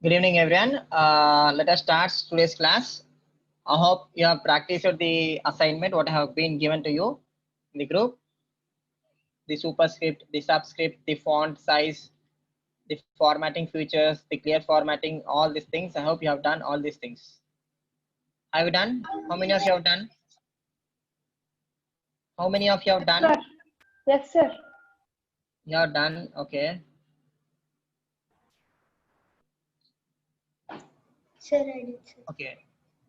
Good evening, everyone. Let us start today's class. I hope you have practiced the assignment what have been given to you in the group. The superscript, the subscript, the font size, the formatting features, the clear formatting, all these things. I hope you have done all these things. Have you done? How many of you have done? How many of you have done? Sir. Yes, sir. You have done. Okay. Sir, I did. Sir. Okay.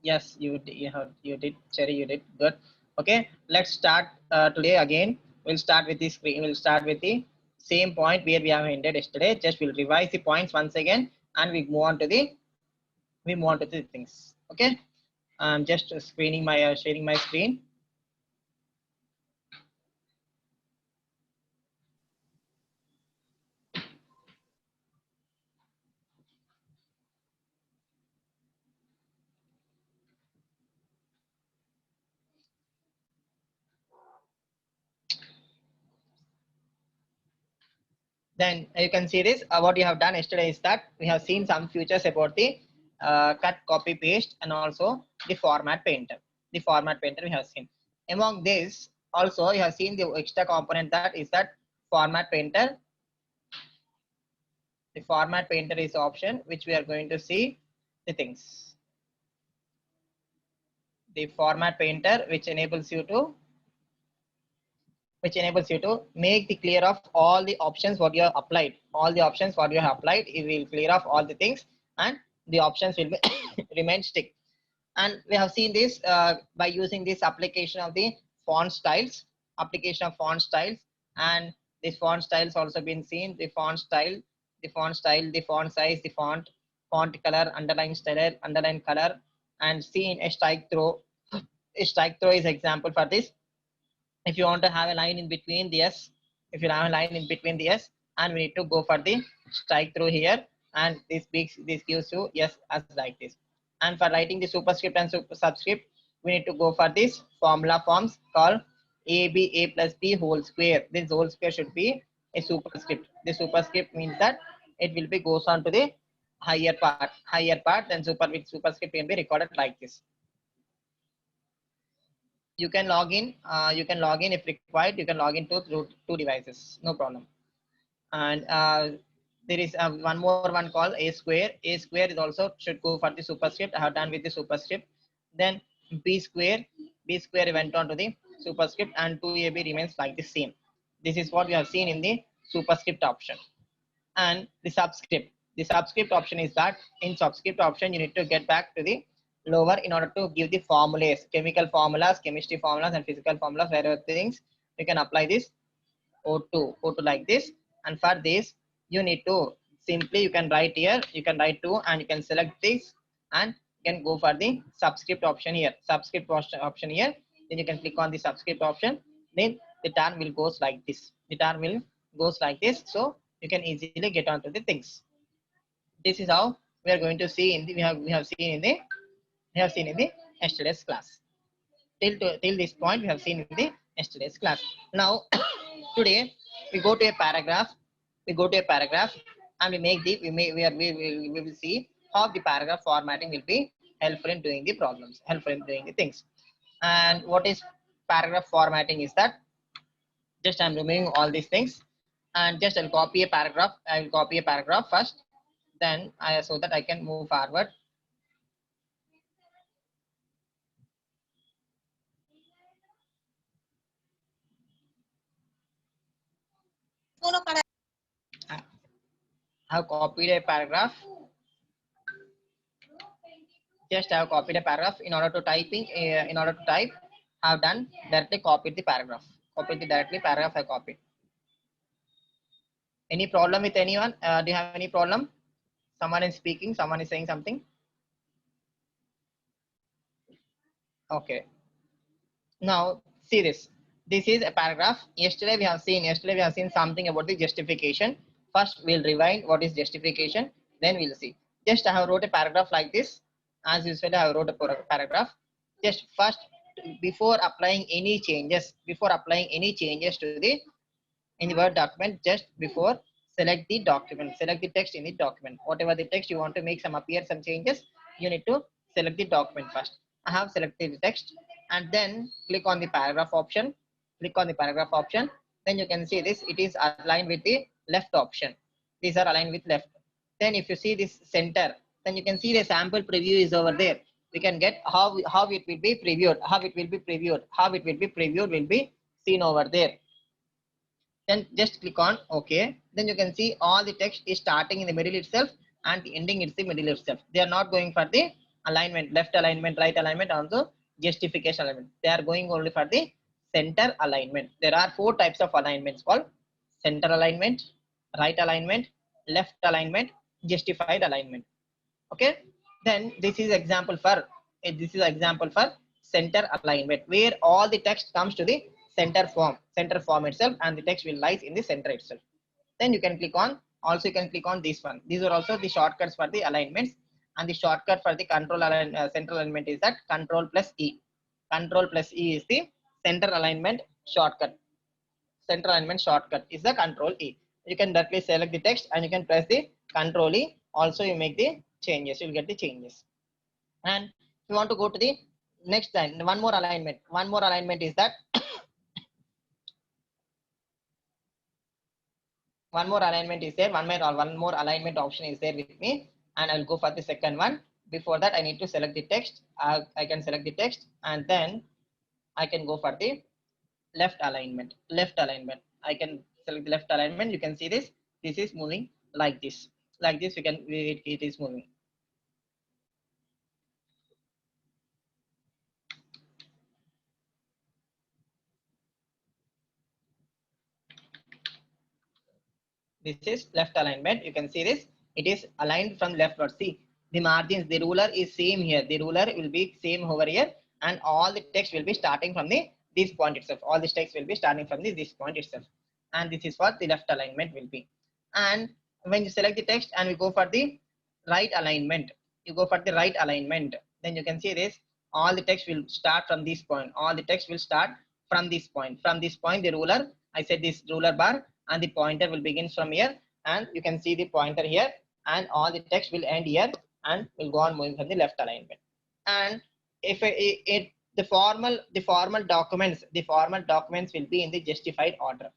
Yes, you did. Cherry, you did. Good. Okay. Let's start today again. We'll start with the screen. We'll start with the same point where we have ended yesterday. Just we'll revise the points once again, and we move on to the things. Okay. I'm just screening my sharing my screen. Then you can see this. What you have done yesterday is that we have seen some features about the cut, copy, paste, and also the format painter. The format painter we have seen. Among this, also you have seen the extra component that is that format painter. The format painter is option which we are going to see the things. The format painter which enables you to make the clear of all the options what you have applied. All the options what you have applied, it will clear off all the things, and the options will be remain stick. And we have seen this by using this application of the font styles, and this font styles also been seen. The font style, the font size, the font color, underline color, and seen a strike throw. A strike throw is example for this. If you want to have a line in between the s, if you have a line in between the s, and we need to go for the strike through here, and this gives you yes as like this. And for writing the superscript and subscript, we need to go for this formula forms called a plus b whole square. This whole square should be a superscript. The superscript means that it will be goes on to the higher part, then superscript can be recorded like this. You can log in if required. You can log in to two devices, no problem. And there is one more one called a square. A square is also should go for the superscript. I have done with the superscript. Then b square went on to the superscript, and 2ab remains like the same. This is what we have seen in the superscript option. And the subscript option is that in subscript option you need to get back to the lower in order to give the formulas, chemical formulas, chemistry formulas, and physical formulas. Where things you can apply this O2 like this. And for this you need to simply you can write here, you can write 2, and you can select this, and you can go for the subscript option here. Option here. Then you can click on the subscript option. Then the term will goes like this. So you can easily get onto the things. This is how we are going to see in the we have seen in the yesterday's class. Till this point we have seen in the yesterday's class. Now today we go to a paragraph. And we make the we will see how the paragraph formatting will be helpful in doing the problems, helpful in doing the things. And what is paragraph formatting is that just I'm removing all these things, and just I'll copy a paragraph. I will copy a paragraph first, then so that I can move forward. I have copied a paragraph. Just I have copied a paragraph in order to typing. In order to type, I have done directly copied the paragraph. I copied. Any problem with anyone? Do you have any problem? Someone is speaking. Someone is saying something. Okay. Now see this. This is a paragraph. Yesterday we have seen something about the justification. First we'll rewind what is justification. Then we'll see. Just I have wrote a paragraph like this. As usual, I have wrote a paragraph. Just first, before applying any changes to the in the Word document, just before select the document, select the text in the document. Whatever the text you want to make some appear some changes, you need to select the document first. I have selected the text and then click on the paragraph option. Click on the paragraph option. Then you can see this, it is aligned with the left option. These are aligned with left. Then if you see this center, then you can see the sample preview is over there. We can get how it will be previewed, how it will be previewed, how it will be previewed will be seen over there. Then just click on OK. Then you can see all the text is starting in the middle itself and the ending is the middle itself. They are not going for the alignment, left alignment, right alignment, also justification alignment. They are going only for the center alignment. There are 4 types of alignments called center alignment, right alignment, left alignment, justified alignment. Okay. Then this is example for center alignment, where all the text comes to the center form itself, and the text will lies in the center itself. Then you can click on, also you can click on this one. These are also the shortcuts for the alignments, and the shortcut for the center alignment is that Control plus E. Control plus E is the center alignment shortcut. Center alignment shortcut is the Control E. You can directly select the text and you can press the Control E. Also you make the changes, you'll get the changes. And if you want to go to the next line, one more alignment is that one more alignment is there, one more alignment option is there with me, and I'll go for the second one. Before that I need to select the text. I can select the text and then I can go for the left alignment. I can select the left alignment. You can see this is moving like this, you can, it is moving. This is left alignment. You can see this, it is aligned from leftward. See the margins, the ruler is same here, the ruler will be same over here, and all the text will be starting from the this point itself. All this text will be starting from this point itself, and this is what the left alignment will be. And when you select the text and we go for the right alignment, then you can see this, all the text will start from this point. All the text will start from this point. From this point, the ruler, I said this ruler bar, and the pointer will begin from here, and you can see the pointer here, and all the text will end here and will go on moving from the left alignment. And if the formal documents will be in the justified order.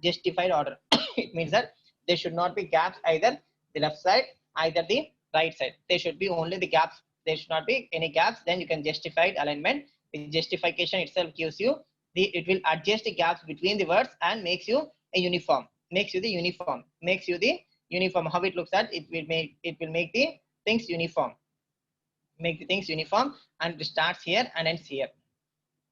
It means that there should not be gaps either the left side, either the right side. There should be only the gaps. There should not be any gaps. Then you can justify alignment. The justification itself gives you it will adjust the gaps between the words and makes you a uniform. Makes you the uniform. How it looks at, it will make the things uniform. Make the things uniform, and it starts here and ends here.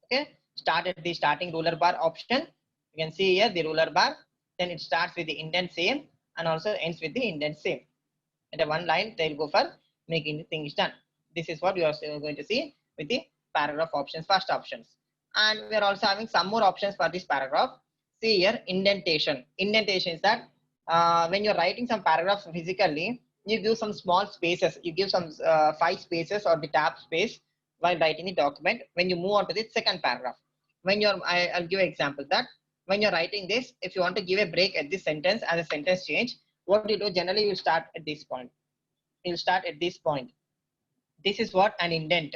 Okay. Start at the starting ruler bar option. You can see here the ruler bar. Then it starts with the indent same and also ends with the indent same. At one line, they will go for making the things done. This is what you are going to see with the paragraph options, first options. And we are also having some more options for this paragraph. See here, indentation. Indentation is that when you're writing some paragraphs physically, you give some small spaces. You give some 5 spaces or the tab space while writing the document. When you move on to the second paragraph, when you're, I'll give an example that when you're writing this, if you want to give a break at this sentence as a sentence change, what you do generally, you start at this point. You'll start at this point. This is what an indent.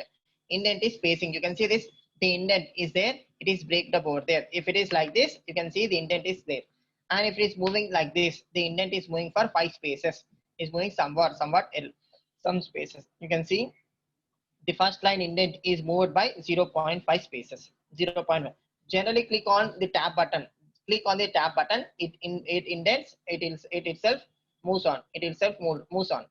Indent is spacing. You can see this. The indent is there. It is breaked up over there. If it is like this, you can see the indent is there. And if it is moving like this, the indent is moving for 5 spaces. It's moving somewhat some spaces. You can see the first line indent is moved by 0.5 spaces. 0.1. Generally, click on the tab button. Click on the tab button. It indents. It itself moves on. It itself moves on.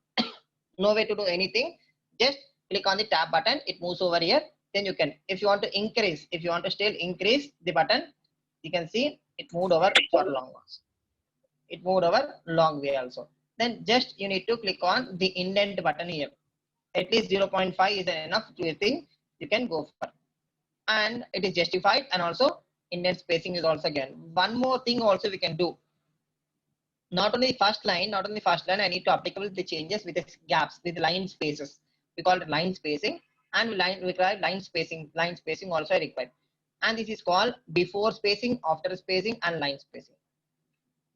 No way to do anything. Just click on the tab button. It moves over here. Then you can, if you want to increase, if you want to still increase the button, you can see it moved over for long. It moved over long way also. Then just you need to click on the indent button here. At least 0.5 is enough to a thing you can go for. And it is justified, and also indent spacing is also again. One more thing also we can do. Not only the first line, I need to applicable the changes with the gaps, with line spaces. We call it line spacing, and we require line spacing. Line spacing also required. And this is called before spacing, after spacing, and line spacing.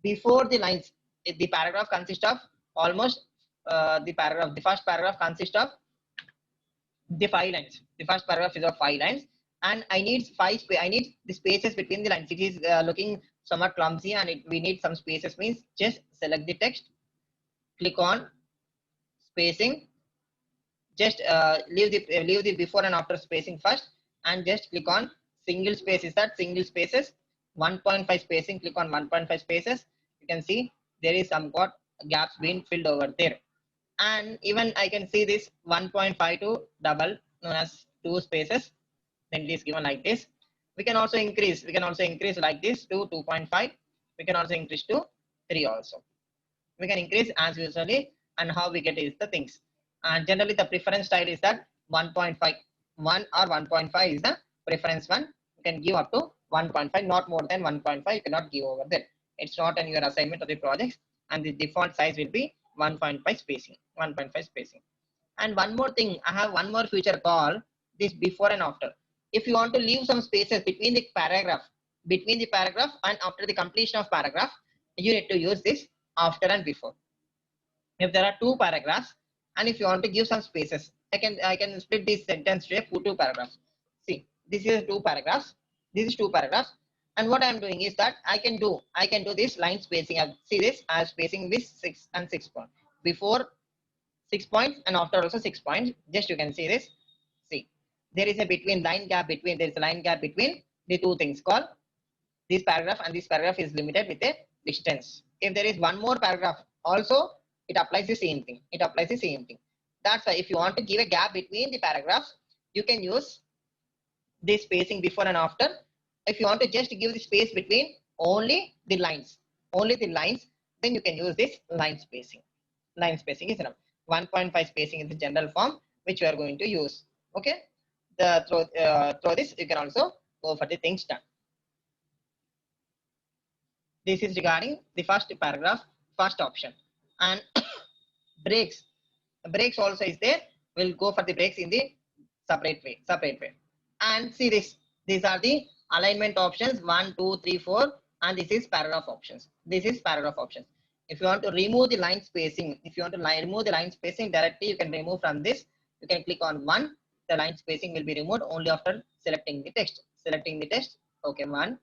Before the lines, the paragraph consists of almost the first paragraph consists of the 5 lines. The first paragraph is of 5 lines, and I need I need the spaces between the lines. It is looking somewhat clumsy, and we need some spaces. Means just select the text, click on spacing, just leave the before and after spacing first, and just click on single space. Is that single spaces? 1.5 spacing. Click on 1.5 spaces. You can see there is somewhat gaps being filled over there, and even I can see this 1.5 to double, known as 2 spaces. Then it is given like this. We can also increase. We can also increase like this to 2.5. We can also increase to 3 also. We can increase as usually, and how we get is the things. And generally the preference style is that 1.5, 1 or 1.5 is the preference one. You can give up to 1.5, not more than 1.5. You cannot give over there. It's not in your assignment of the projects, and the default size will be 1.5 spacing. 1.5 spacing. And one more thing, I have one more feature called this before and after. If you want to leave some spaces between the paragraph and after the completion of paragraph, you need to use this after and before. If there are 2 paragraphs, and if you want to give some spaces, I can split this sentence to 2 paragraphs. See, this is 2 paragraphs. This is 2 paragraphs, and what I am doing is that I can do this line spacing. See this as spacing with 6 and 6 points. Before 6 points and after also 6 points. Just you can see this. See, there is a line gap between the 2 things called this paragraph, and this paragraph is limited with a distance. If there is one more paragraph also, it applies the same thing. That's why if you want to give a gap between the paragraphs, you can use this spacing before and after. If you want to just give the space between only the lines, then you can use this line spacing. Line spacing is enough. 1.5 spacing is the general form which we are going to use. Okay. Through this, you can also go for the things done. This is regarding the first paragraph, first option. And breaks also is there. We'll go for the breaks in the separate way. And see this. These are the alignment options 1, 2, 3, 4, and this is paragraph options. If you want to remove the line spacing, directly, you can remove from this. You can click on 1. The line spacing will be removed only after selecting the text. Okay, 1.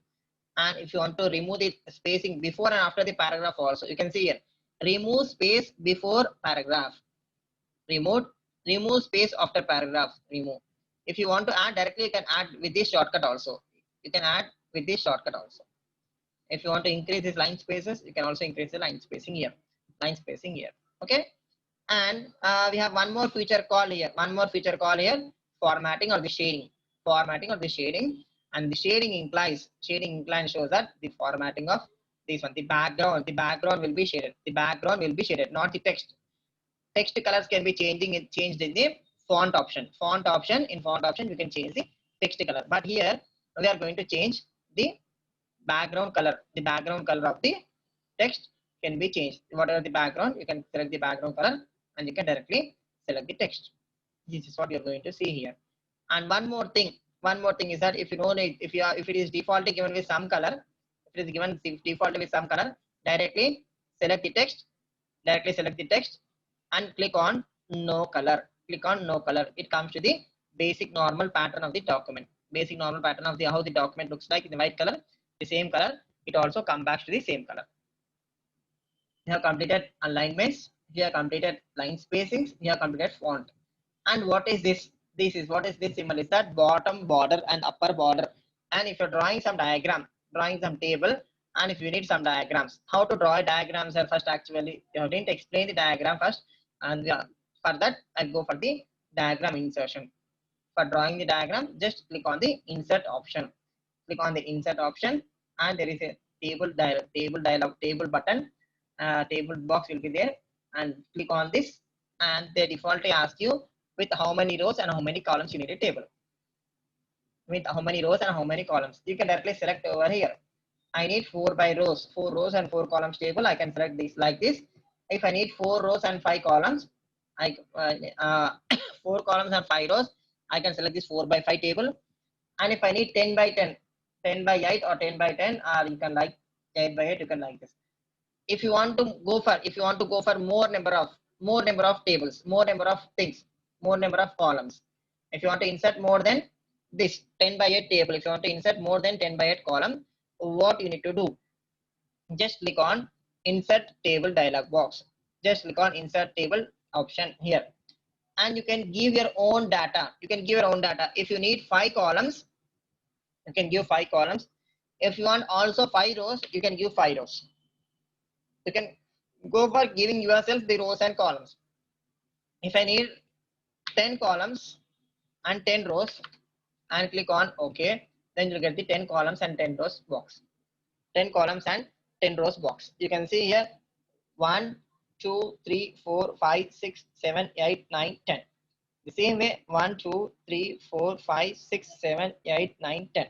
And if you want to remove the spacing before and after the paragraph also, you can see here, remove space before paragraph, remove space after paragraph, remove. If you want to add directly, you can add with this shortcut also. If you want to increase these line spaces, you can also increase the line spacing here. Okay. And we have one more feature called here, formatting or the shading. And the shading inclines shows that the formatting of this one, the background will be shaded. Not the text. Text colors can be changed in the font option. In font option, you can change the text color. But here we are going to change the background color. The background color of the text can be changed. Whatever the background, you can select the background color, and you can directly select the text. This is what you're going to see here. And one more thing is that if it is defaultly given with some color, directly select the text, and click on no color. It comes to the basic normal pattern of the document. How the document looks like in the white color, the same color. It also comes back to the same color. You have completed alignments. You have completed line spacings. You have completed font. And what is this? What is this symbol? Is that bottom border and upper border? And if you're drawing some diagram, some table, and if you need some diagrams, how to draw diagrams? First, actually, you didn't explain the diagram first, and for that, I'll go for the diagram insertion. For drawing the diagram, just click on the insert option. And there is a table button. Table box will be there, and click on this, and they defaultly ask you with how many rows and how many columns you need a table. You can directly select over here. I need 4 rows and 4 columns table. I can select this like this. If I need 4 rows and 5 columns, 4 columns and 5 rows, I can select this 4 by 5 table. And if I need 10 by 10, 10 by 8 or 10 by 10, or you can like 8 by 8, you can like this. If you want to go for more number of tables, more number of things, more number of columns, if you want to insert more than this 10 by 8 table, if you want to insert more than 10 by 8 column, what you need to do, just click on insert table dialog box, just click on insert table option here, and you can give your own data. You can give your own data. If you need 5 columns, you can give 5 columns. If you want also 5 rows, you can give 5 rows. You can go for giving yourself the rows and columns. If I need 10 columns and 10 rows, and click on OK, then you'll get the 10 columns and 10 rows box. 10 columns and 10 rows box. You can see here 1, 2, 3, 4, 5, 6, 7, 8, 9, 10. The same way 1, 2, 3, 4, 5, 6, 7, 8, 9, 10.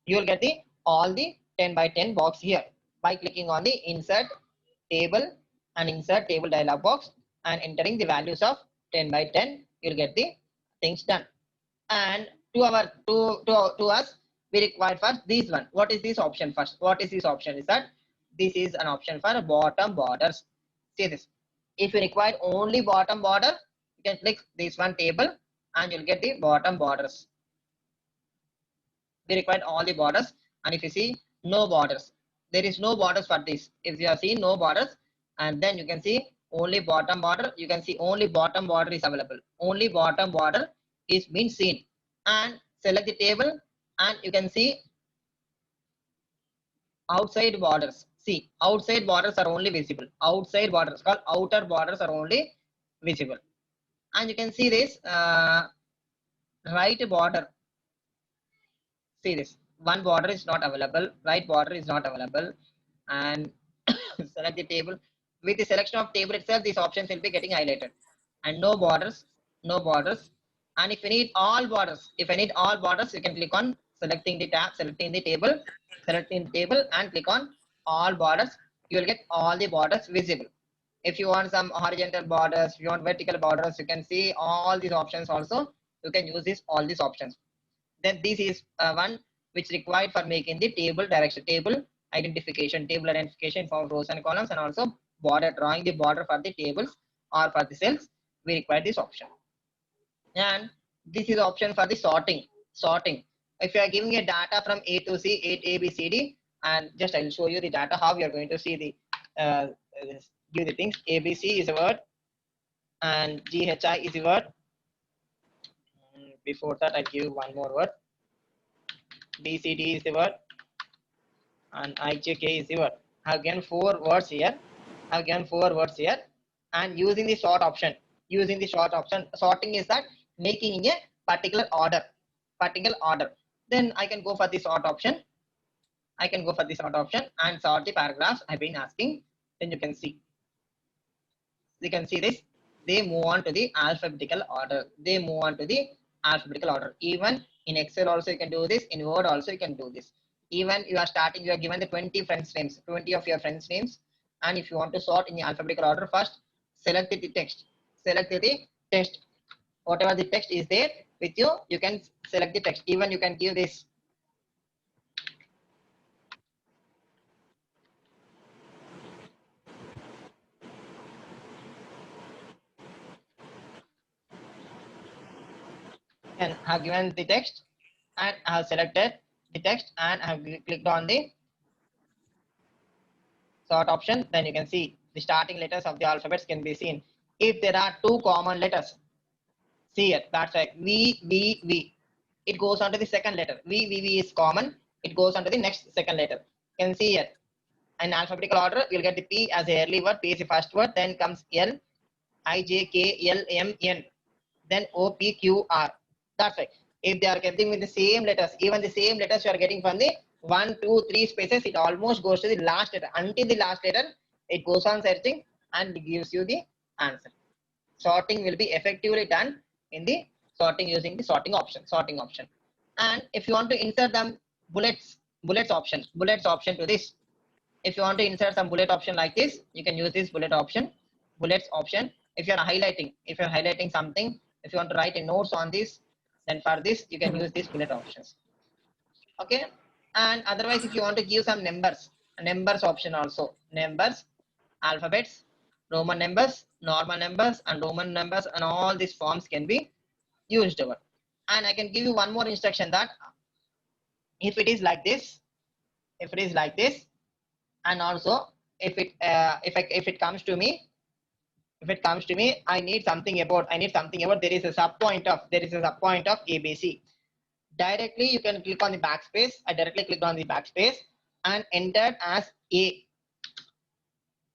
You will get the all the 10 by 10 box here by clicking on the insert table and insert table dialog box and entering the values of 10 by 10. You'll get the things done. And to us, we require first this one. What is this option first? What is this option? Is that this is an option for bottom borders. See this. If you require only bottom border, you can click this one table and you'll get the bottom borders. We require all the borders, and if you see no borders, there is no borders for this. If you have seen no borders, and then you can see only bottom border, you can see only bottom border is available. Only bottom border is being seen. And select the table and you can see outside borders. See, outside borders are only visible. Outside borders called outer borders are only visible. And you can see this right border. See this, one border is not available, right border is not available, and select the table. With the selection of table itself, these options will be getting highlighted. And no borders, no borders. And if you need all borders, if I need all borders, you can click on selecting the tab, selecting the table and click on all borders. You will get all the borders visible. If you want some horizontal borders, if you want vertical borders, you can see all these options also. You can use all these options. Then this is one which required for making the table direction, table identification for rows and columns, and also border, drawing the border for the tables or for the cells. We require this option. And this is option for the sorting. If you are giving a data from A to C, A B C D, and just I will show you the data how you are going to see the give the things. A B C is a word and G H I is a word. Before that, I'll give one more word. BCD is the word and IJK is the word. I've given 4 words here. And using the sort option. Sorting is that making in a particular order. Then I can go for the sort option. And sort the paragraphs I've been asking. Then you can see. You can see this. They move on to the alphabetical order. Even in Excel also you can do this. In Word also you can do this. Even you are given the 20 friends names, 20 of your friends names. And if you want to sort in the alphabetical order, first select the text. Whatever the text is there with you, you can select the text. Even you can give this. And have given the text and I have selected the text and I have clicked on the sort option. Then you can see the starting letters of the alphabets can be seen. If there are 2 common letters, see it, that's right, V. It goes on to the second letter. V is common. It goes on to the next second letter. You can see it. In alphabetical order, you'll get the P as a early word. P is the first word. Then comes L, I, J, K, L, M, N. Then O, P, Q, R. That's right. If they are getting with the same letters, even the same letters you are getting from the 1, 2, 3 spaces, it almost goes to the last letter. Until the last letter, it goes on searching and gives you the answer. Sorting will be effectively done in the sorting using the sorting option. And if you want to insert them bullets option to this. If you want to insert some bullet option like this, you can use this bullets option. If you're highlighting something, if you want to write a notes on this, then for this you can use these bullet options. Okay. And otherwise, if you want to give some numbers option also, numbers, alphabets, Roman numbers, normal numbers, and Roman numbers, and all these forms can be used over. And I can give you one more instruction that if it is like this, if it is like this, and also if it comes to me, I need something about there is a sub point of ABC. Directly you can click on the backspace. I directly clicked on the backspace and entered as A.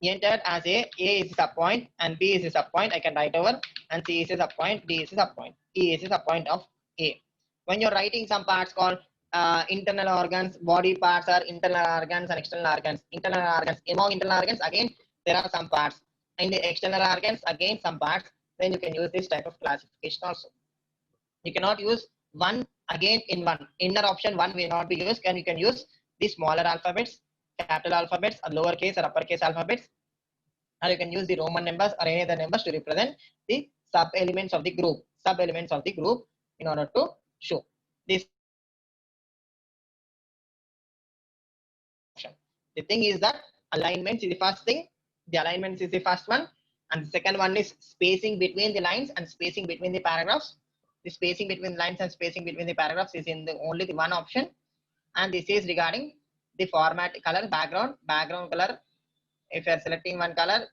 Entered as A is a subpoint and B is a subpoint. I can write over, and C is a subpoint, D is a subpoint, E is a subpoint of A. When you're writing some parts called internal organs, body parts are internal organs and external organs. Internal organs, among internal organs, again, there are some parts. In the external organs, again, some parts. Then you can use this type of classification also. You cannot use one again in one. Inner option one will not be used, and you can use the smaller alphabets, capital alphabets, or lowercase or uppercase alphabets, or you can use the Roman numbers or any other numbers to represent the sub elements of the group, in order to show this option. The thing is that alignment is the first thing. The alignment is the first one, and the second one is spacing between the lines and spacing between the paragraphs. The spacing between lines and spacing between the paragraphs is in the only the one option, and this is regarding the format color background color. If you are selecting one color,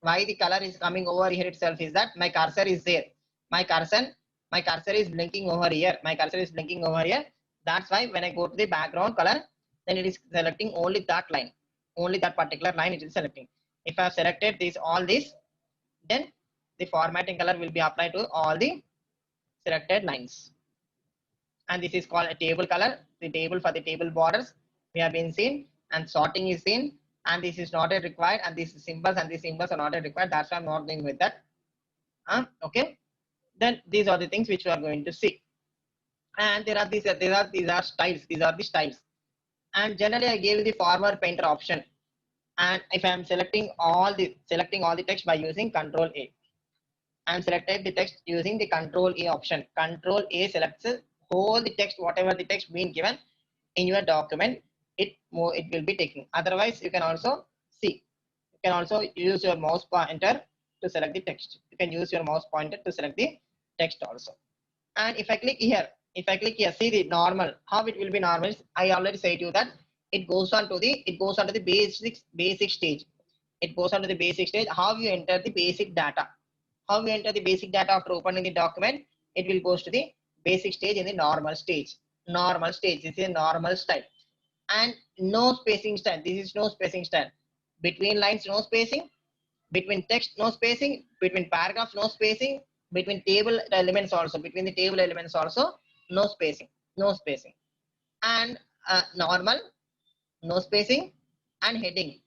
why the color is coming over here itself is that my cursor is there. My cursor is blinking over here. That's why when I go to the background color, then it is selecting only that line, only that particular line it is selecting. If I have selected all this, then the formatting color will be applied to all the selected lines. And this is called a table color. The table for the table borders we have been seen, and sorting is seen, and this is not required, and these symbols are not required. That's why I'm not doing with that. Okay. Then these are the things which we are going to see. And there are these are styles. These are the styles. And generally I gave the former painter option. And if I am selecting all the text by using Control A, I am selected the text using the Control A option. Control A selects all the text, whatever the text being given in your document, it will be taken. Otherwise, you can also see. You can also use your mouse pointer to select the text. You can use your mouse pointer to select the text also. And if I click here, see the normal. How it will be normal? I already said to you that it goes on to the basic stage. It goes on to the basic stage. How you enter the basic data? How we enter the basic data after opening the document? It will go to the basic stage in the normal stage. This is a normal style. And no spacing style. This is no spacing style. Between lines, no spacing. Between text, no spacing. Between paragraphs, no spacing. Between table elements also. Between the table elements also, no spacing. And normal, no spacing. And heading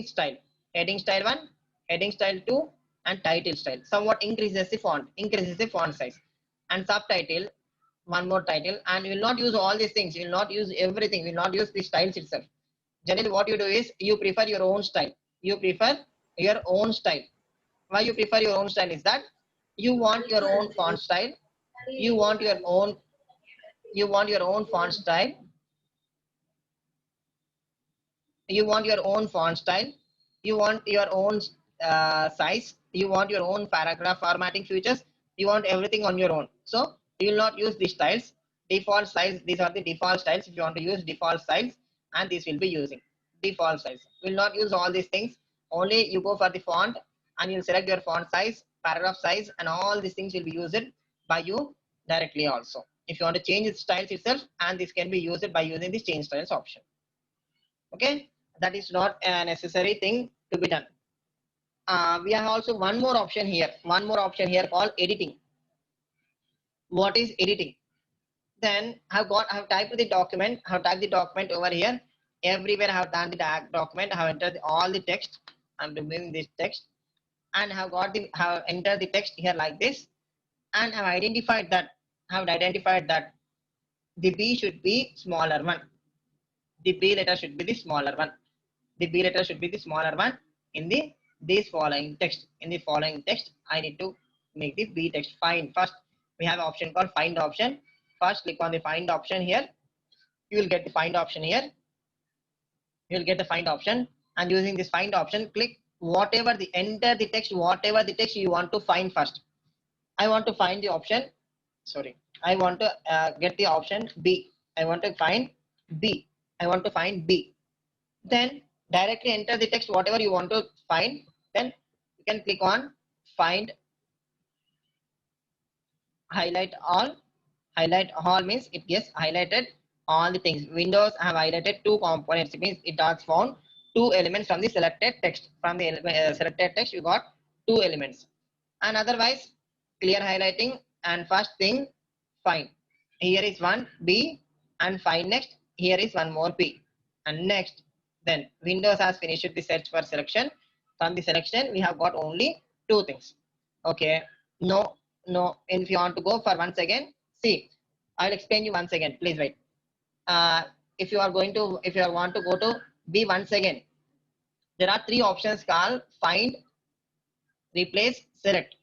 style. Heading style 1, heading style 2, and title style. Somewhat increases the font size. And subtitle, one more title. And you will not use all these things. You will not use everything. You will not use the styles itself. Generally what you do is you prefer your own style. Why you prefer your own style is that you want your own font style. You want your own font style. You want your own font style. You want your own size. You want your own paragraph formatting features. You want everything on your own. So you will not use these styles. Default styles. These are the default styles. If you want to use default styles, and this will be using default styles. You will not use all these things. Only you go for the font, and you'll select your font size, paragraph size, and all these things will be used by you directly also. If you want to change its styles itself, and this can be used by using this change styles option. Okay, that is not a necessary thing to be done. We have also one more option here called editing. What is editing? Then I have typed the document. Over here. Everywhere I have done the document. I have entered all the text. I'm removing this text, and have entered the text here like this, and have identified that the B should be smaller one. The B letter should be the smaller one. In this following text. I need to make the B text. Find. First, we have an option called find option. First, click on the find option here. You will get the find option here. You will get the find option, and using this find option, click whatever the enter the text, whatever the text you want to find first. I want to find the option. Sorry, I want to get the option B. I want to find B. I want to find B. Then directly enter the text, whatever you want to find. Then you can click on find highlight all. Highlight all means it gets highlighted all the things. Windows have highlighted two components. It means it has found two elements from the selected text. From the selected text, you got two elements. And otherwise, clear highlighting and first thing find. Here is one B and find next. Here is one more B and next. Then Windows has finished the search for selection. From the selection, we have got only two things. Okay. No. If you want to go for once again, see, I'll explain you once again. Please wait. If you want to go to B once again, there are three options called find, replace, select.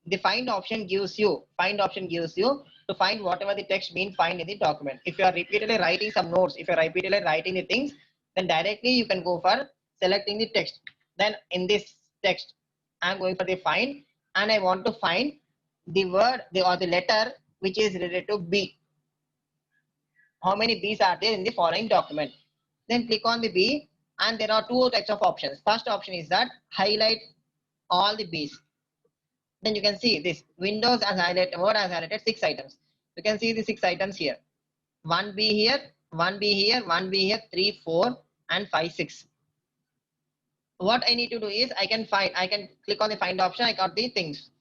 The find option gives you to find whatever the text being find in the document. If you are repeatedly writing some notes, if you are repeatedly writing the things, then directly you can go for selecting the text. Then in this text, I'm going for the find and I want to find the word or the letter which is related to B. How many B's are there in the following document? Then click on the B and there are two types of options. First option is that highlight all the B's. Then you can see this Windows has highlighted, Word has highlighted 6 items. You can see the 6 items here. 1B here, 1B here, 1B here, 3, 4 and 5, 6. What I need to do is I can click on the find option. I got the things.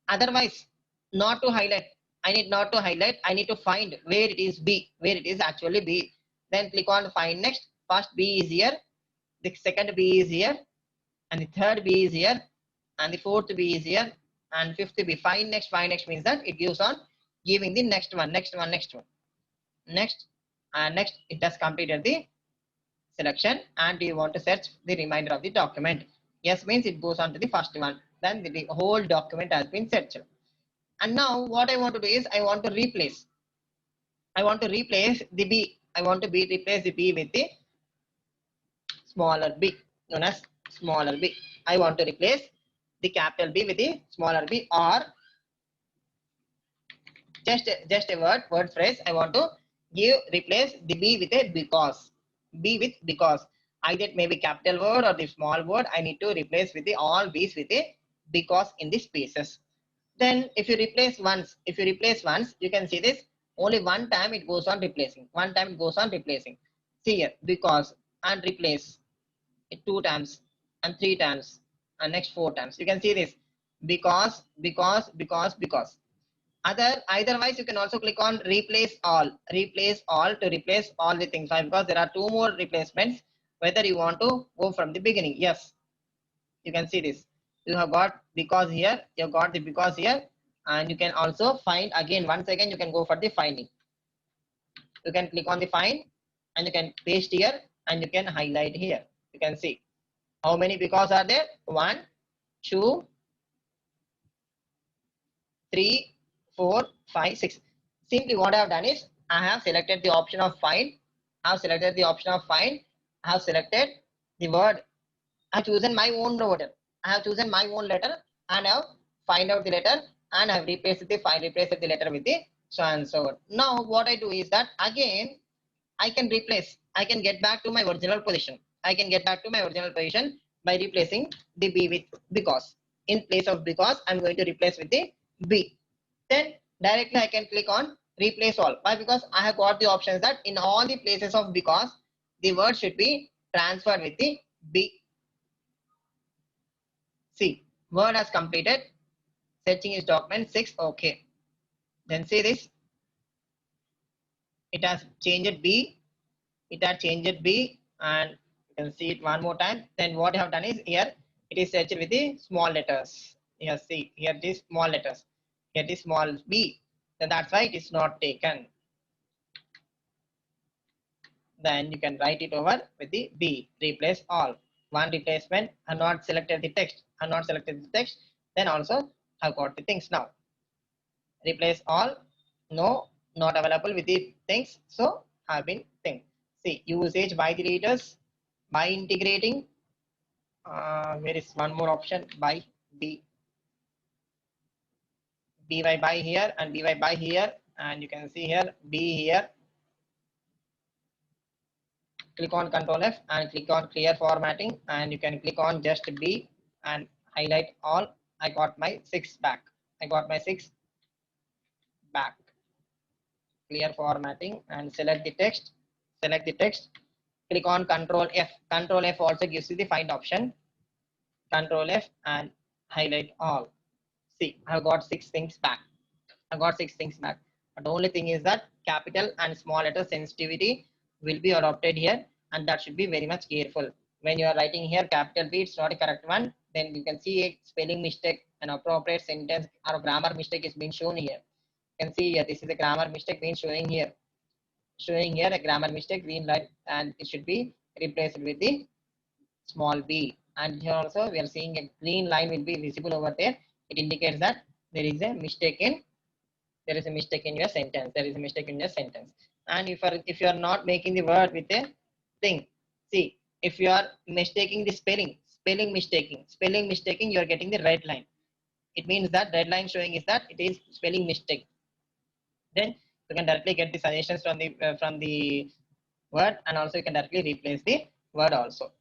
Otherwise, not to highlight. I need not to highlight. I need to find where it is B, where it is actually B. Then click on find next. First B is here. The second B is here. And the third B is here. And the fourth B is here. And fifth B. Find next means that it gives on giving the next one. Next. And next it has completed the selection and you want to search the remainder of the document. Yes means it goes on to the first one. Then the whole document has been searched. And now what I want to do is I want to replace the B. I want to replace the B with the smaller b, known as smaller b. I want to replace the capital B with the smaller b, or just a word phrase. I want to replace the B with a because. B with because. Either it may be capital word or the small word. I need to replace with the all B's with a because in the spaces. Then if you replace once, you can see this. Only one time it goes on replacing. See here, because and replace it 2 times and 3 times and next 4 times. You can see this because. Eitherwise you can also click on replace all to replace all the things. Why? Because there are 2 more replacements. Whether you want to go from the beginning. Yes, you can see this. You have got because here, you have got the because here, and you can also find again. Once again, you can go for the finding. You can click on the find and you can paste here and you can highlight here. You can see how many because are there. 1, 2, 3, 4, 5, 6. Simply what I have done is I have selected the option of find. I have selected the word. I have chosen my own word. I have chosen my own letter and I have find out the letter and I have replaced the letter with the so and so word. Now what I do is that again I can get back to my original position. By replacing the B with because. In place of because, I'm going to replace with the B. Then directly I can click on replace all. Why? Because I have got the options that in all the places of because, the word should be transferred with the B. See, word has completed. Searching is document 6. Okay. Then see this. It has changed B. And you can see it one more time. Then what I have done is here it is searched with the small letters. Here, see here it is small letters. Here it is small b. Then that's why it is not taken. Then you can write it over with the B. Replace all. One replacement. I not selected the text. Then also have got the things now. Replace all. No, not available with the things. So have been thing. See, usage by the readers by integrating There is one more option, by B. By here and by here, and you can see here B here. Click on Control F and click on clear formatting, and you can click on just B and highlight all. I got my 6 back. I got my 6 back. Clear formatting and select the text. Select the text. Click on Control F. Control F also gives you the find option. Control F and highlight all. See, I got 6 things back. I got 6 things back. But the only thing is that capital and small letter sensitivity will be adopted here, and that should be very much careful. When you are writing here capital B, it's not a correct one, then you can see a spelling mistake, an appropriate sentence or grammar mistake is being shown here. You can see here, this is a grammar mistake being showing here. Showing here a grammar mistake, green light, and it should be replaced with the small b. And here also we are seeing a green line will be visible over there. It indicates that there is a mistake in your sentence. There is a mistake in your sentence. And if you are not making the word with a thing, see, if you are mistaking the spelling mistaking, you are getting the red line. It means that red line showing is that it is spelling mistake. Then you can directly get the suggestions from the word, and also you can directly replace the word also.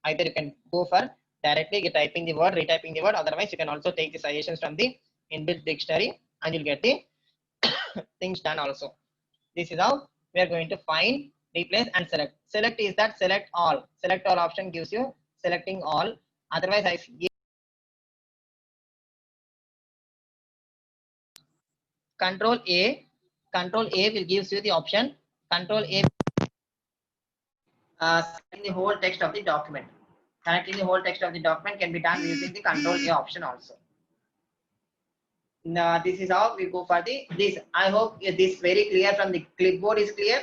Either you can go for directly typing the word, retyping the word. Otherwise, you can also take the suggestions from the inbuilt dictionary, and you'll get the things done also. This is how we are going to find, replace, and select. Select is that select all. Select all option gives you selecting all. Otherwise, I give Control A. Control A will gives you the option. Control A selecting the whole text of the document. Selecting the whole text of the document can be done using the Control A option also. Now, this is how we go for this. I hope this very clear from the clipboard is clear,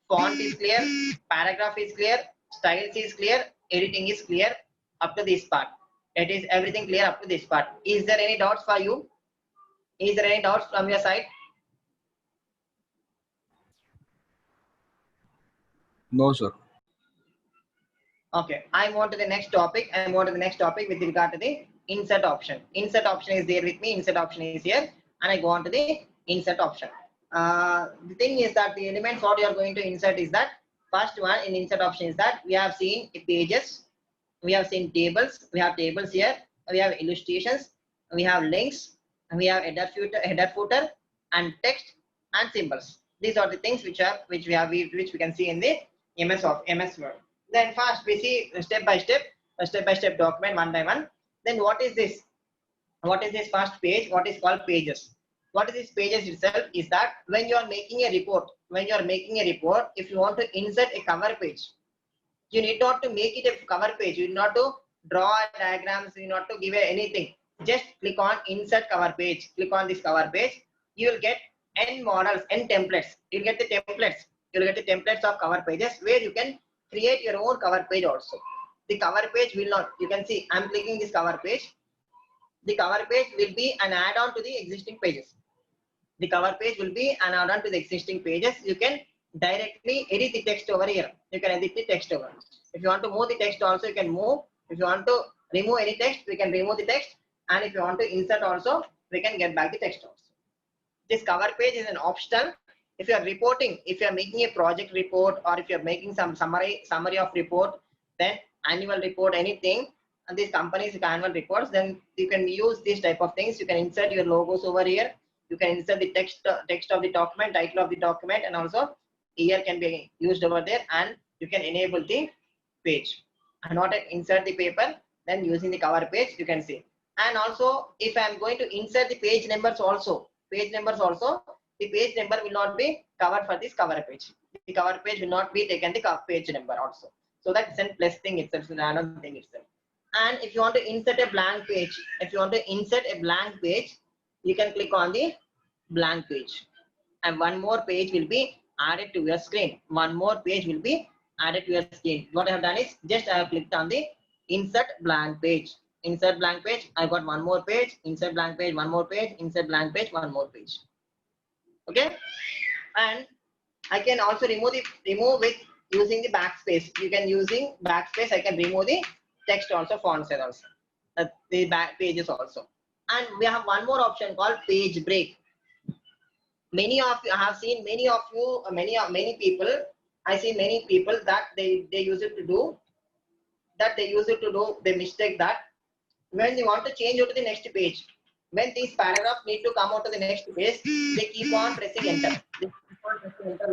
font is clear, paragraph is clear, styles is clear, editing is clear up to this part. It is everything clear up to this part. Is there any doubts for you? Is there any doubts from your side? No, sir. Okay, I move on to the next topic. I move on to the next topic with regard to the insert option. Insert option is there with me. Insert option is here, and I go on to the insert option. The thing is that the elements what you are going to insert is that first one in insert option is that we have seen pages, we have seen tables, we have tables here, we have illustrations, we have links, and we have header footer, and text and symbols. These are the things which we can see in the MS Word. Then first we see step by step document one by one. Then what is this? What is this first page? What is called pages? What is this pages itself is that when you are making a report, if you want to insert a cover page, you need not to make it a cover page. You need not to draw diagrams. You need not to give anything. Just click on insert cover page. Click on this cover page. You will get n models, n templates. You'll get the templates. You'll get the templates of cover pages where you can create your own cover page also. The cover page will not. You can see I'm clicking this cover page. The cover page will be an add-on to the existing pages. The cover page will be an add-on to the existing pages. You can directly edit the text over here. You can edit the text over. If you want to move the text also, you can move. If you want to remove any text, we can remove the text. And if you want to insert also, we can get back the text also. This cover page is an optional. If you are reporting, if you are making a project report, or if you are making some summary of report, then annual report, anything, and these companies annual reports, then you can use these type of things. You can insert your logos over here. You can insert the text of the document, title of the document, and also year can be used over there, and you can enable the page. And not insert the paper, then using the cover page, you can see. And also, if I am going to insert the page numbers also, the page number will not be covered for this cover page. The cover page will not be taken the page number also. So that's a plus thing itself, another thing itself. And if you want to insert a blank page, you can click on the blank page, and one more page will be added to your screen. What I have done is just I have clicked on the insert blank page. I got one more page, insert blank page, one more page, insert blank page, one more page. Okay, and I can also remove with using the backspace. You can using backspace. I can remove the text also, font size also, the back pages also. And we have one more option called page break. Many of you, I have seen many of you, many people, I see many people that they use it to do, the mistake that when they want to change it to the next page, when these paragraphs need to come out to the next page, they keep on pressing enter. They keep on pressing enter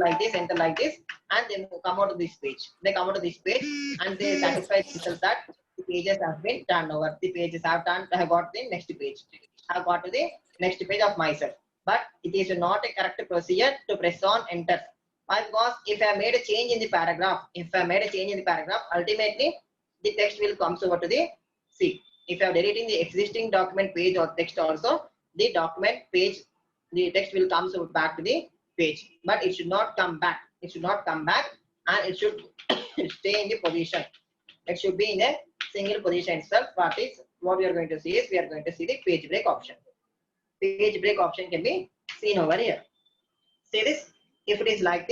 like this, and they come out of this page. They come out of this page, and they satisfy themselves that the pages have been turned over. The pages have got the next page. Have got to the next page of myself. But it is not a correct procedure to press on enter. Why? Because if I made a change in the paragraph, ultimately the text will come over to the C. If you are deleting the existing document page or text also, the document page, the text will come back to the page, but it should not come back. It should not come back, and it should stay in the position. It should be in a single position itself. What we are going to see is we are going to see the page break option. Page break option can be seen over here. See this? If it is like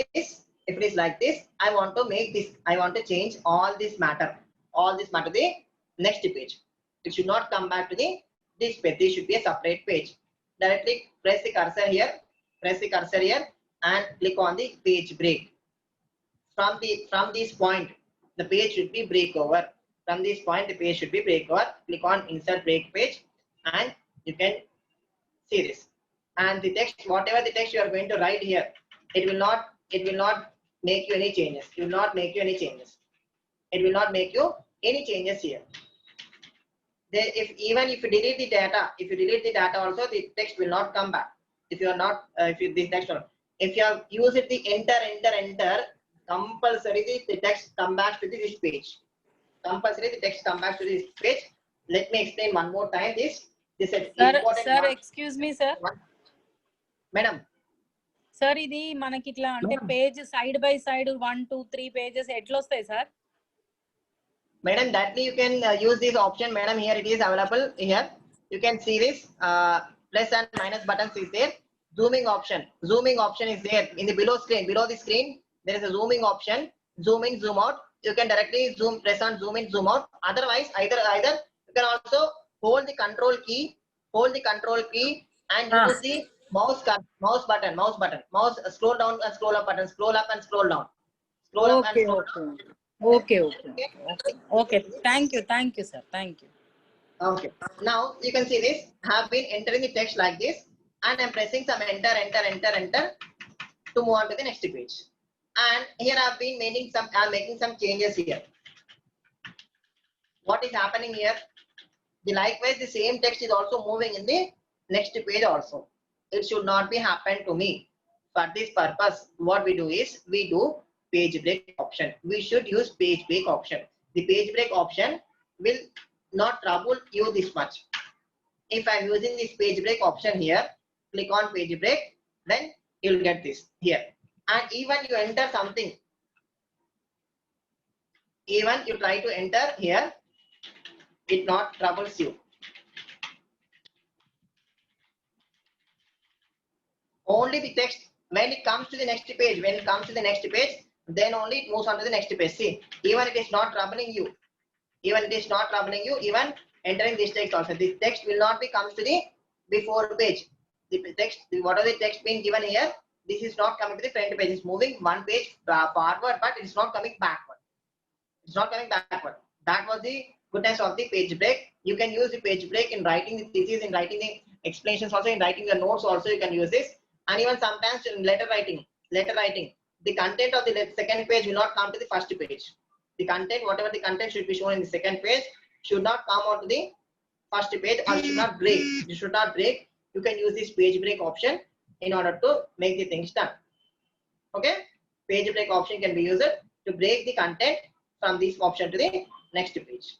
this, I want to make this. I want to change all this matter the next page. It should not come back to this page. This should be a separate page. Directly press the cursor here, and click on the page break. From this point, the page should be break over. From this point, the page should be break over. Click on insert break page, and you can see this. And the text, whatever the text you are going to write here, it will not make you any changes. It will not make you any changes. It will not make you any changes here. Even if you delete the data, also the text will not come back. If you are not, if you have used the enter, compulsory the text come back to this page. Let me explain one more time this is important. Sir, excuse me, sir. Madam. Sir, ఇది మనకి ఇట్లా అంటే page side by side 1 2 3 pages ఎట్లా వస్తాయి sir? Madam, directly you can use this option. Madam, here it is available here. You can see this plus and minus buttons is there. Zooming option is there in the below the screen. There is a zooming option. Zoom in, zoom out. You can directly press on zoom in, zoom out. Otherwise, either you can also hold the control key and use the mouse button. Scroll down and scroll up button. Scroll up and scroll down. Okay. Thank you, sir. Thank you. Okay. Now you can see this. I have been entering the text like this, and I'm pressing some enter to move on to the next page. And here I've been making some changes here. What is happening here? Likewise, the same text is also moving in the next page also. It should not be happen to me. For this purpose, what we do is we do page break option. We should use page break option. The page break option will not trouble you this much. If I'm using this page break option here, click on page break, then you'll get this here. And even you enter something, even you try to enter here, it not troubles you. Only the text, when it comes to the next page, then only it moves on to the next page. See, even it is not troubling you, even entering this text also, this text will not be comes to the before page. The text, whatever the text being given here, this is not coming to the front page. It's moving one page forward, but it's not coming backward. That was the goodness of the page break. You can use the page break in writing the thesis, in writing the explanations also, in writing the notes also you can use this. And even sometimes in letter writing, the content of the second page will not come to the first page. The content, whatever the content should be shown in the second page, should not come out to the first page, or should not break. You should not break. You can use this page break option in order to make the things done. Okay, page break option can be used to break the content from this option to the next page.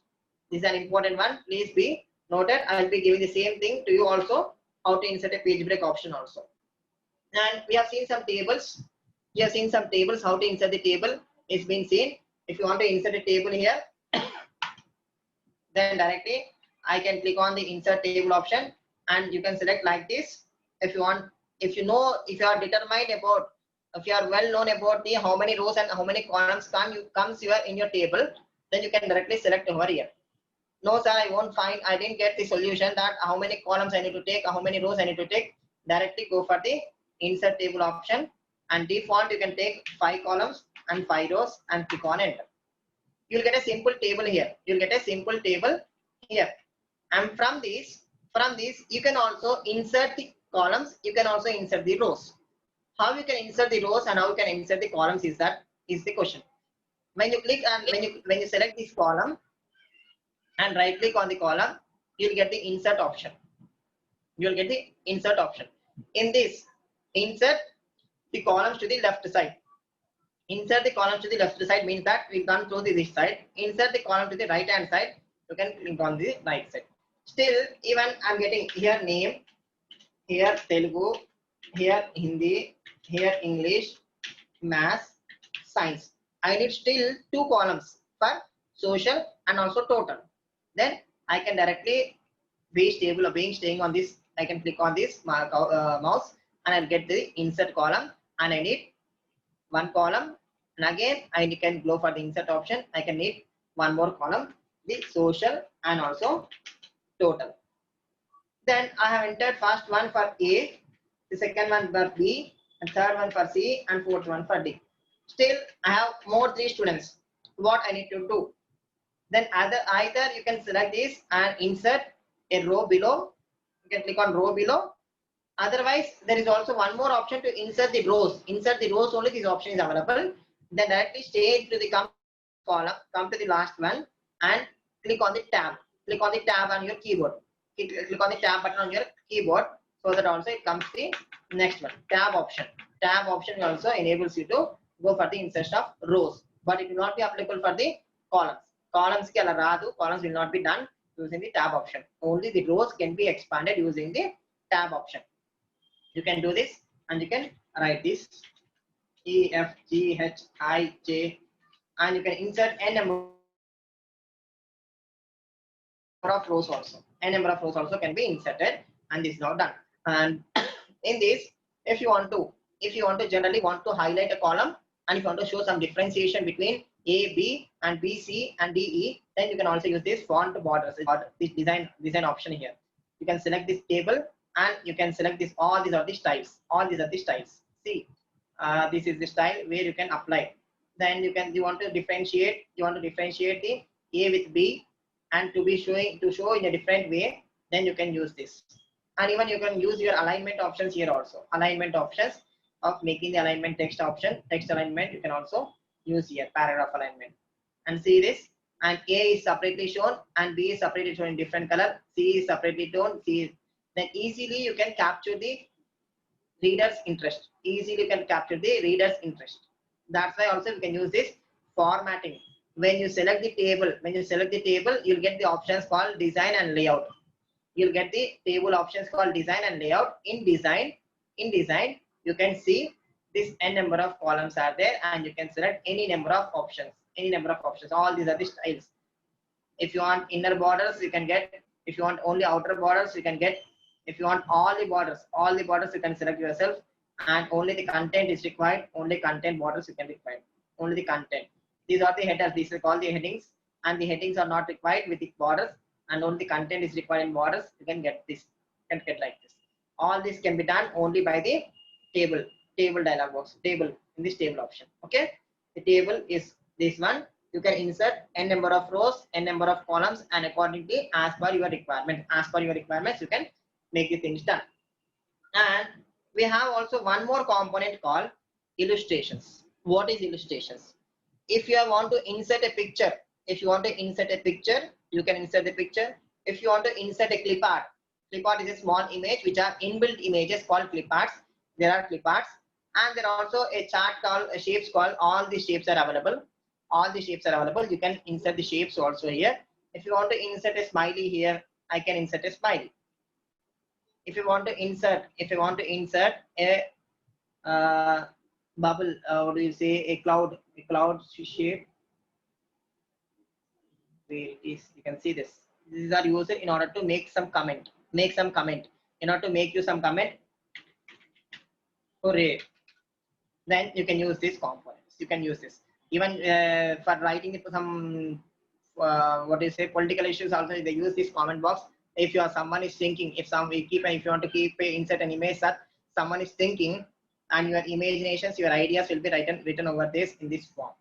This is an important one. Please be noted. I will be giving the same thing to you also, how to insert a page break option also. And we have seen some tables. How to insert the table is being seen. If you want to insert a table here, then directly I can click on the insert table option, and you can select like this. If you want, if you are determined about, if you are well known about the how many rows and how many columns comes in your table, then you can directly select over here. no sir, I won't find, I didn't get the solution that how many columns I need to take, how many rows I need to take. Directly go for the insert table option, and default you can take 5 columns and 5 rows and click on enter. You'll get a simple table here. You'll get a simple table here. And from this you can also insert the columns, you can also insert the rows. How you can insert the rows and how you can insert the columns is the question. When you click and when you select this column and right click on the column, you'll get the insert option. You'll get the insert option. In this, insert the columns to the left side. Insert the columns to the left side means that we can't go to this side. Insert the column to the right hand side. You can click on the right side. Still, even I'm getting here name, here Telugu, here Hindi, here English, maths, science. I need still 2 columns for social and also total. Then I can directly staying on this. I can click on this mouse and I'll get the insert column, and I need 1 column. And again, I can go for the insert option. I can need 1 more column, the social and also total. Then I have entered first one for A, the second one for B, and third one for C, and fourth one for D. Still, I have more 3 students. What I need to do? Then either you can select this and insert a row below. You can click on row below. Otherwise, there is also one more option to insert the rows. Insert the rows only. This option is available. Then directly stay into the column, come to the last one, and click on the tab. Click on the tab on your keyboard. Click on the tab button on your keyboard, so that also it comes the next one, tab option. Tab option also enables you to go for the insertion of rows, but it will not be applicable for the columns. Columns will not be done using the tab option. Only the rows can be expanded using the tab option. You can do this, and you can write this E, F, G, H, I, J, and you can insert n number of rows also. N number of rows also can be inserted, and this is now done. And in this, if you want to generally want to highlight a column, and if you want to show some differentiation between A, B, and B, C, and D, E, then you can also use this font borders, this design option here. You can select this table, and you can select this. All these are the styles. All these are the styles. See, this is the style where you can apply. Then you want to differentiate. You want to differentiate the A with B, and to show in a different way. Then you can use this. And even you can use your alignment options here also. Alignment options of making the alignment text option. Text alignment you can also use here. Paragraph alignment. And see this. And A is separately shown and B is separately shown in different color. C is separately shown. Then easily you can capture the reader's interest. Easily you can capture the reader's interest. That's why also you can use this formatting. When you select the table, you'll get the options called design and layout. You'll get the table options called design and layout. In design, you can see this n number of columns are there, and you can select any number of options. All these are the styles. If you want inner borders, you can get. If you want only outer borders, you can get. If you want all the borders you can select yourself, and only the content is required. Only content borders you can require. Only the content. These are the headers. These are called the headings, and the headings are not required with the borders, and only the content is required in borders. You can get this. You can get like this. All this can be done only by the table dialog box. Table in this table option. Okay. The table is this one. You can insert n number of rows, n number of columns, and accordingly as per your requirement. As per your requirements, you can make the things done. And we have also one more component called illustrations. What is illustrations? If you want to insert a picture, you can insert the picture. If you want to insert a clip art is a small image which are inbuilt images called clip arts. There are clip arts, and there are also a chart called shapes called. All the shapes are available. You can insert the shapes also here. If you want to insert a smiley here, I can insert a smiley. If you want to insert a bubble, what do you say, a cloud shape, where it is, you can see this. These are used in order to make some comment. In order to make you some comment. Hooray. Then you can use these components. You can use this even for writing it some what is say political issues also they use this comment box. If you are someone is thinking, if you want to keep insert an image that someone is thinking, and your imaginations, your ideas will be written over this in this form.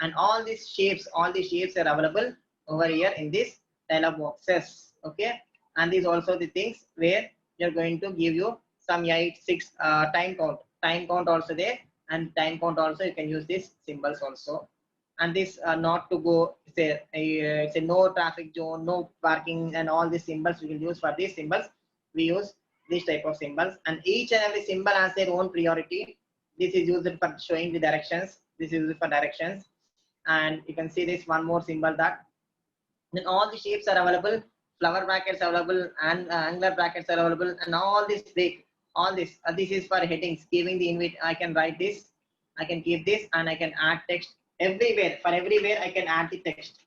And all these shapes are available over here in this dialog boxes. Okay, and these also the things where you're going to give you some 8 6 time count also there, and time count also you can use these symbols also. And this not to go say no traffic zone, no parking, and all these symbols we will use. For these symbols we use this type of symbols, and each and every symbol has their own priority. This is used for showing the directions, this is used for directions. And you can see this one more symbol that then all the shapes are available, flower brackets are available, and angular brackets are available, and all this break, all this this is for headings, giving the invite. I can write this, I can keep this, and I can add text everywhere. For everywhere I can add the text.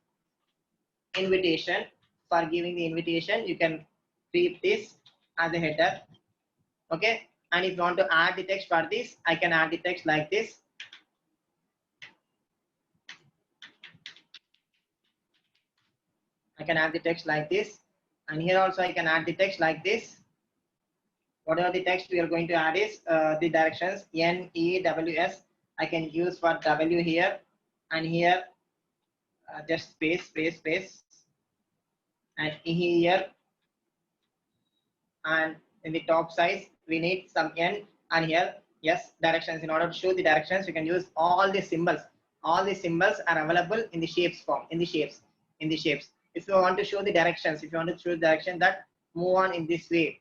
Invitation, for giving the invitation you can keep this as a header. Okay, and if you want to add the text for this, I can add the text like this. I can add the text like this, and here also I can add the text like this. Whatever the text we are going to add is the directions N, E, W, S. I can use for W here, and here just space, and here, and in the top size we need some N, and here yes, directions. In order to show the directions, you can use all the symbols. All the symbols are available in the shapes form, in the shapes. If you want to show the directions, if you want to show the direction that move on in this way,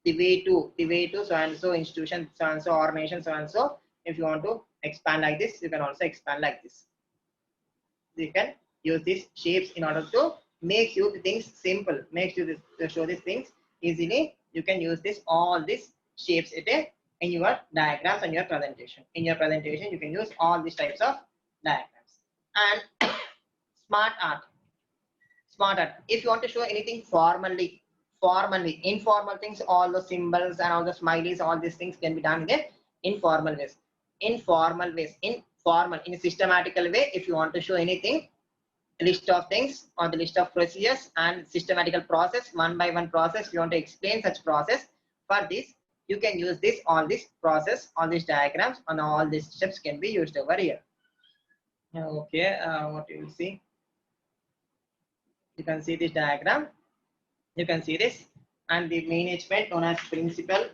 the way to so and so institution, so and so organization, so and so. If you want to expand like this, you can also expand like this. You can use these shapes in order to make you the things simple, makes you this, to show these things easily. You can use this all these shapes in your diagrams and your presentation. In your presentation, you can use all these types of diagrams. And smart art. If you want to show anything formally, informal things, all the symbols and all the smileys, all these things can be done in the informal ways. In a systematical way. If you want to show anything, list of things or the list of procedures and systematical process, one by one process, you want to explain such process. For this, you can use this, all this process, all these diagrams, and all these steps can be used over here. Okay, what you will see, you can see this diagram, you can see this, and the management known as principal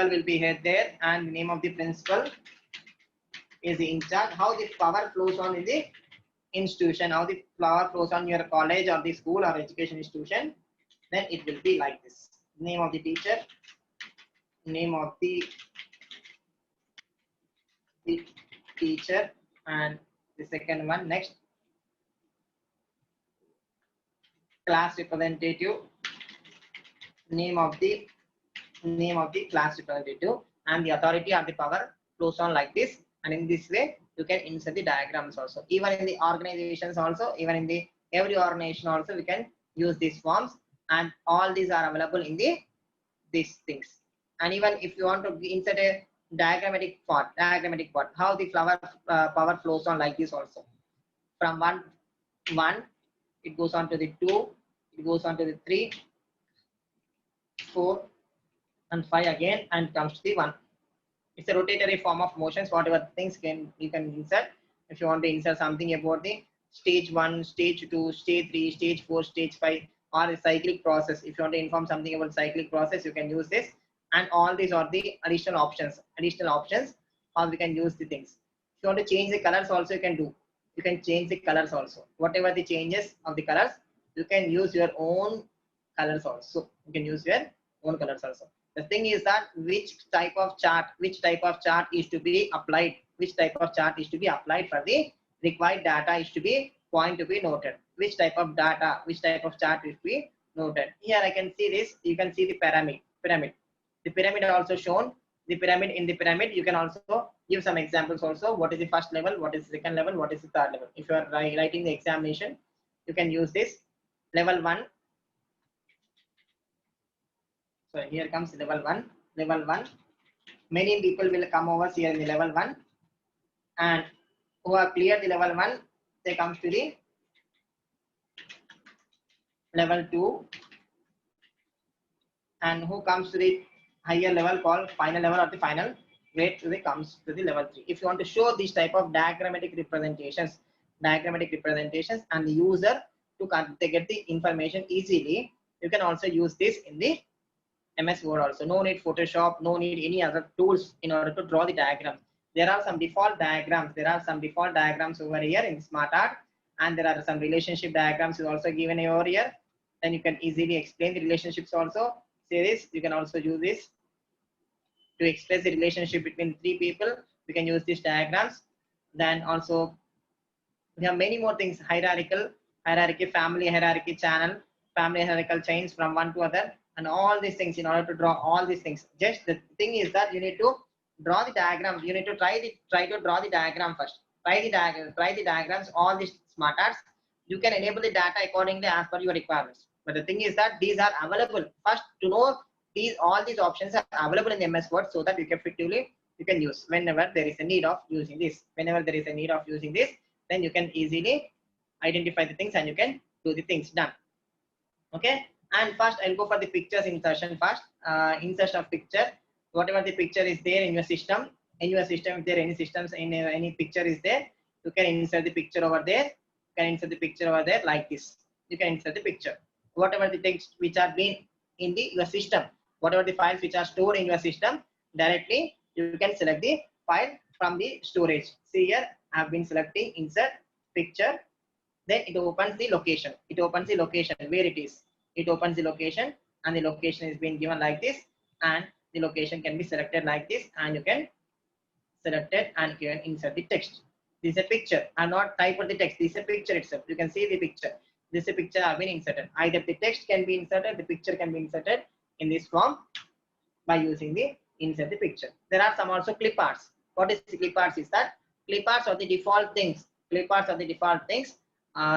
will be here there, and the name of the principal is the in charge. How the power flows on in the institution, how the power flows on your college or the school or education institution, then it will be like this. Name of the teacher, name of the teacher, and the second one next, class representative, name of the class representative, and the authority of the power flows on like this. And in this way you can insert the diagrams also. Even in the organizations also, even in the every organization also, we can use these forms, and all these are available in the these things. And even if you want to insert a diagrammatic part, how the flower power flows on like this also. From one it goes on to the 2, it goes on to the 3, 4 and 5 again, and comes to the 1. It's a rotatory form of motions. Whatever things you can insert. If you want to insert something about the stage 1, stage 2, stage 3, stage 4, stage 5, or a cyclic process. If you want to inform something about cyclic process, you can use this. And all these are the additional options, or we can use the things. If you want to change the colors also, you can do. You can change the colors also. Whatever the changes of the colors, you can use your own colors also. You can use your own colors also. The thing is that which type of chart is to be applied, for the required data is to be point to be noted. Which type of chart is to be noted. Here I can see this. You can see the pyramid. The pyramid are also shown. In the pyramid, you can also give some examples also. What is the first level? What is the second level? What is the third level? If you are writing the examination, you can use this. Level 1. So here comes level 1. Many people will come over here in the level 1, and who have cleared the level 1, they comes to the level 2, and who comes to the higher level called final level or the final grade to the comes to the level 3. If you want to show these type of diagrammatic representations and the user to get the information easily, you can also use this in the MS Word also. No need Photoshop, no need any other tools in order to draw the diagram. There are some default diagrams. Over here in SmartArt, and there are some relationship diagrams is also given over here. Then you can easily explain the relationships also. Say this, you can also use this to express the relationship between 3 people. We can use these diagrams. Then also we have many more things: hierarchy, family hierarchy, channel, family hierarchical chains from one to other, and all these things. In order to draw all these things, just the thing is that you need to draw the diagram. You need to try to draw the diagram first. Try the diagrams, all these smart arts. You can enable the data accordingly as per your requirements. But the thing is that these are available. First, to know all these options are available in the MS Word, so that you can effectively use whenever there is a need of using this. Then you can easily identify the things and you can do the things done. Okay. And first I'll go for the pictures insertion first. Insertion of picture. Whatever the picture is there in your system, if there any systems in any picture is there, you can insert the picture over there. Like this. You can insert the picture. Whatever the text which are been in your system, whatever the files which are stored in your system, directly you can select the file from the storage. See here, I have been selecting insert picture. Then it opens the location. Where it is. It opens the location, and the location is being given like this, and the location can be selected like this, and you can select it and you can insert the text. This is a picture. I'm not typing the text. This is a picture itself. You can see the picture. This is a picture have been inserted. Either the text can be inserted, the picture can be inserted in this form by using the insert the picture. There are some also clip arts. What is the clip arts is that clip arts are the default things.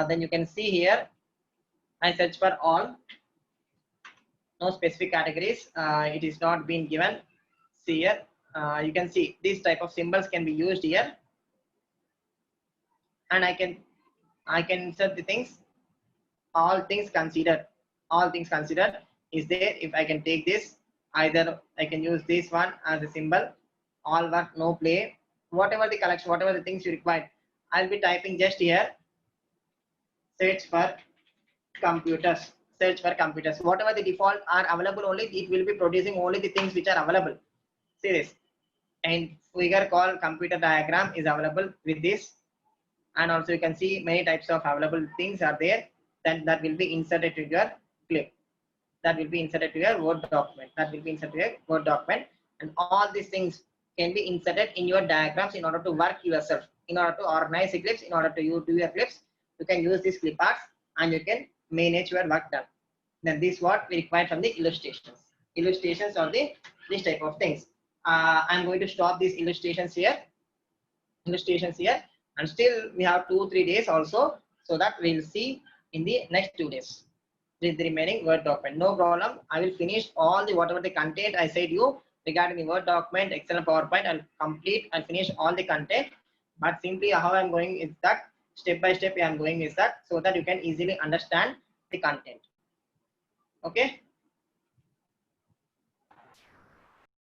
Then you can see here, I search for all, no specific categories. It is not been given. See here, you can see this type of symbols can be used here, and I can insert the things. All things considered is there. If I can take this, either I can use this one as a symbol, all work no play, whatever the collection, whatever the things you require. I'll be typing just here, search for computers. Whatever the default are available, only it will be producing only the things which are available. See this, and figure called computer diagram is available with this, and also you can see many types of available things are there. Then that will be inserted to your clip. That will be inserted to your Word document. And all these things can be inserted in your diagrams in order to work yourself, in order to organize the clips, in order to do your clips. You can use these clip arts and you can manage your work done. Then this is what we require from the illustrations. Illustrations are this type of things. I'm going to stop these illustrations here, and still we have 2-3 days also, so that we'll see in the next 2 days with the remaining Word document. No problem. I will finish all the whatever the content I said you regarding the Word document, Excel, and PowerPoint. I'll finish all the content. But simply how I'm going is that step by step I'm going is that, so that you can easily understand the content. Okay.